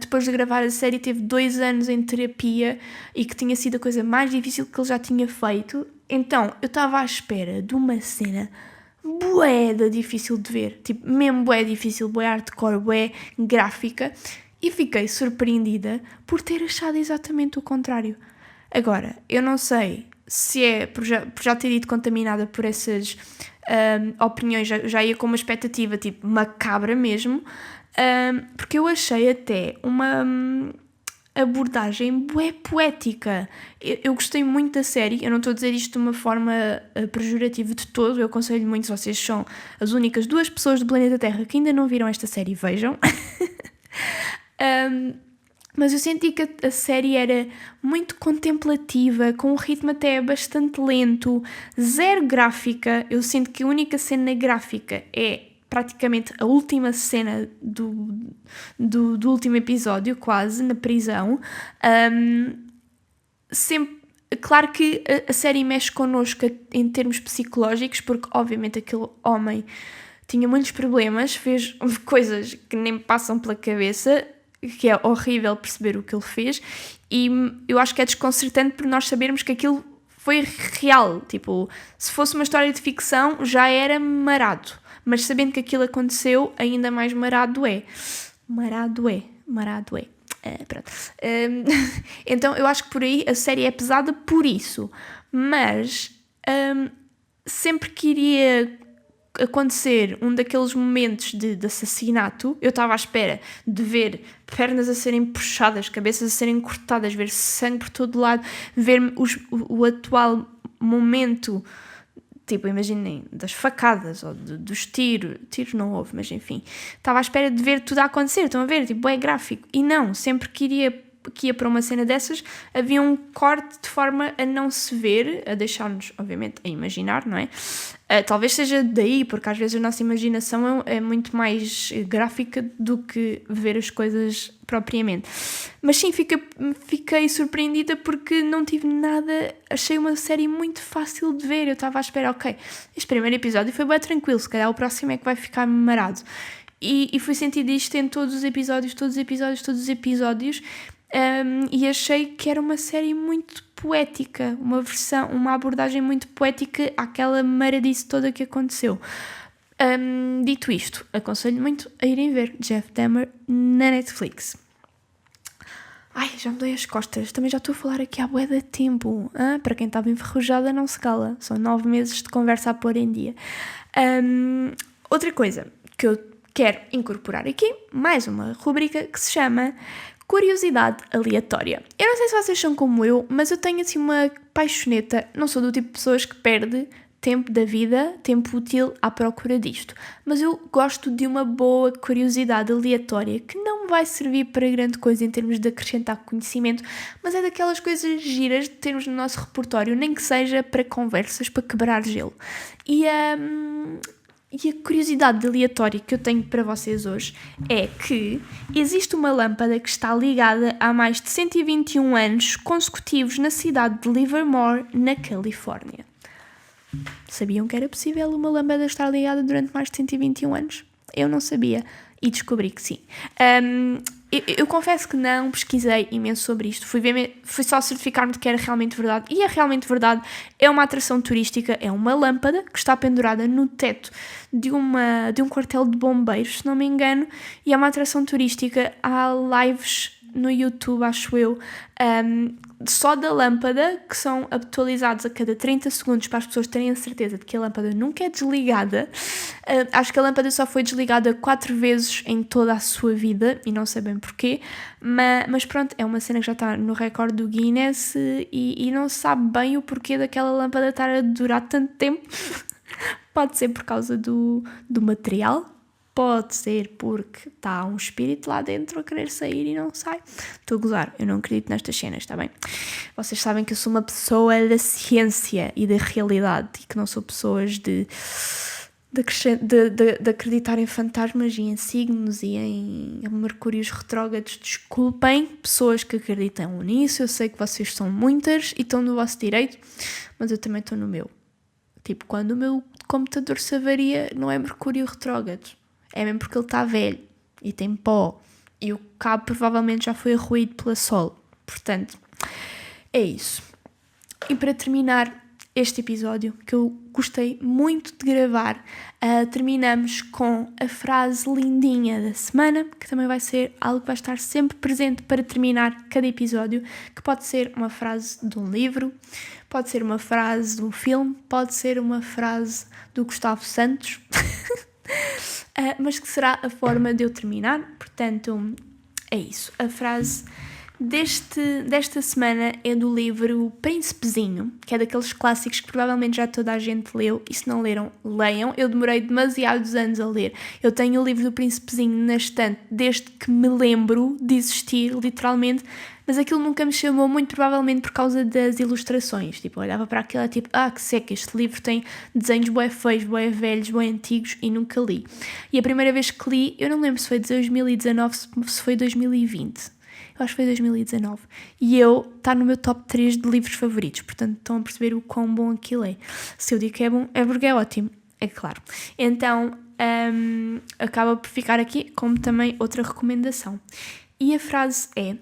depois de gravar a série, teve 2 anos em terapia e que tinha sido a coisa mais difícil que ele já tinha feito. Então eu estava à espera de uma cena bué difícil de ver, tipo, mesmo bué difícil, bué hardcore, bué gráfica, e fiquei surpreendida por ter achado exatamente o contrário. Agora, eu não sei se é por já ter ido contaminada por essas opiniões, já ia com uma expectativa tipo macabra mesmo, porque eu achei até uma abordagem bué poética. Eu gostei muito da série, eu não estou a dizer isto de uma forma pejorativa de todo, eu aconselho muito, se vocês são as únicas 2 pessoas do planeta Terra que ainda não viram esta série, vejam. Mas eu senti que a série era muito contemplativa, com um ritmo até bastante lento, zero gráfica. Eu sinto que a única cena gráfica é praticamente a última cena do último episódio, quase, na prisão. Claro que a série mexe connosco em termos psicológicos, porque obviamente aquele homem tinha muitos problemas, fez coisas que nem me passam pela cabeça, que é horrível perceber o que ele fez, e eu acho que é desconcertante por nós sabermos que aquilo foi real. Tipo, se fosse uma história de ficção já era marado, mas sabendo que aquilo aconteceu, ainda mais marado é. Pronto. Então eu acho que por aí a série é pesada por isso, mas sempre que iria acontecer um daqueles momentos de assassinato, eu estava à espera de ver pernas a serem puxadas, cabeças a serem cortadas, ver sangue por todo lado, ver o atual momento, tipo, imaginem, das facadas ou dos tiros não houve, mas enfim, estava à espera de ver tudo a acontecer, estão a ver, tipo, é gráfico, e não, sempre que ia para uma cena dessas, havia um corte de forma a não se ver, a deixar-nos, obviamente, a imaginar, não é? Talvez seja daí, porque às vezes a nossa imaginação é muito mais gráfica do que ver as coisas propriamente. Mas sim, fiquei surpreendida porque não tive nada, achei uma série muito fácil de ver, eu estava à espera, ok, este primeiro episódio foi bem tranquilo, se calhar o próximo é que vai ficar marado. E fui sentir isto em todos os episódios, e achei que era uma série muito poética, uma abordagem muito poética àquela maradice toda que aconteceu. Dito isto, aconselho muito a irem ver Jeff Dahmer na Netflix. Ai, já me dei as costas, também já estou a falar aqui há bué de tempo. Para quem estava enferrujada não se cala, são 9 meses de conversa a pôr em dia. Outra coisa que eu quero incorporar aqui, mais uma rubrica que se chama Curiosidade Aleatória. Eu não sei se vocês são como eu, mas eu tenho assim uma paixoneta, não sou do tipo de pessoas que perde tempo da vida, tempo útil à procura disto, mas eu gosto de uma boa curiosidade aleatória que não vai servir para grande coisa em termos de acrescentar conhecimento, mas é daquelas coisas giras de termos no nosso repertório, nem que seja para conversas, para quebrar gelo. E a curiosidade aleatória que eu tenho para vocês hoje é que existe uma lâmpada que está ligada há mais de 121 anos consecutivos na cidade de Livermore, na Califórnia. Sabiam que era possível uma lâmpada estar ligada durante mais de 121 anos? Eu não sabia e descobri que sim. Eu confesso que não pesquisei imenso sobre isto, fui só certificar-me de que era realmente verdade, e é realmente verdade. É uma atração turística, é uma lâmpada que está pendurada no teto de um quartel de bombeiros, se não me engano, e é uma atração turística. Há lives no YouTube, acho eu, só da lâmpada, que são atualizados a cada 30 segundos para as pessoas terem a certeza de que a lâmpada nunca é desligada. Acho que a lâmpada só foi desligada 4 vezes em toda a sua vida, e não sei bem porquê, mas pronto, é uma cena que já está no recorde do Guinness, e não se sabe bem o porquê daquela lâmpada estar a durar tanto tempo. Pode ser por causa do material, pode ser porque está um espírito lá dentro a querer sair e não sai. Estou a gozar, eu não acredito nestas cenas, está bem? Vocês sabem que eu sou uma pessoa da ciência e da realidade, e que não sou pessoas de acreditar em fantasmas e em signos e em mercúrios retrógrados. Desculpem, pessoas que acreditam nisso, eu sei que vocês são muitas e estão no vosso direito, mas eu também estou no meu. Tipo, quando o meu computador se avaria, não é mercúrio retrógrado, é mesmo porque ele está velho e tem pó, e o cabo provavelmente já foi arroído pela Sol. Portanto, é isso. E para terminar este episódio, que eu gostei muito de gravar, terminamos com a frase lindinha da semana, que também vai ser algo que vai estar sempre presente para terminar cada episódio, que pode ser uma frase de um livro, pode ser uma frase de um filme, pode ser uma frase do Gustavo Santos, mas que será a forma de eu terminar. Portanto, é isso. A frase desta semana é do livro Príncipezinho, que é daqueles clássicos que provavelmente já toda a gente leu, e se não leram, leiam. Eu demorei demasiados anos a ler. Eu tenho o livro do Príncipezinho na estante desde que me lembro de existir, literalmente, mas aquilo nunca me chamou, muito provavelmente por causa das ilustrações. Tipo, eu olhava para aquilo e tipo, que seca, este livro tem desenhos bué feios, bué velhos, bué antigos, e nunca li. E a primeira vez que li, eu não lembro se foi de 2019, se foi 2020. Eu acho que foi 2019. E está no meu top 3 de livros favoritos. Portanto, estão a perceber o quão bom aquilo é. Se eu digo que é bom, é porque é ótimo. É claro. Então, acaba por ficar aqui como também outra recomendação. E a frase é: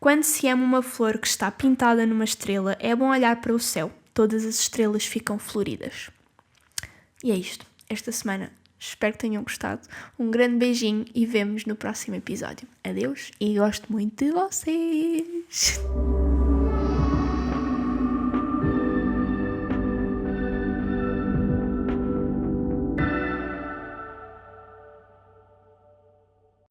quando se ama uma flor que está pintada numa estrela, é bom olhar para o céu. Todas as estrelas ficam floridas. E é isto. Esta semana Espero que tenham gostado. Um grande beijinho e vemo-nos no próximo episódio. Adeus e gosto muito de vocês!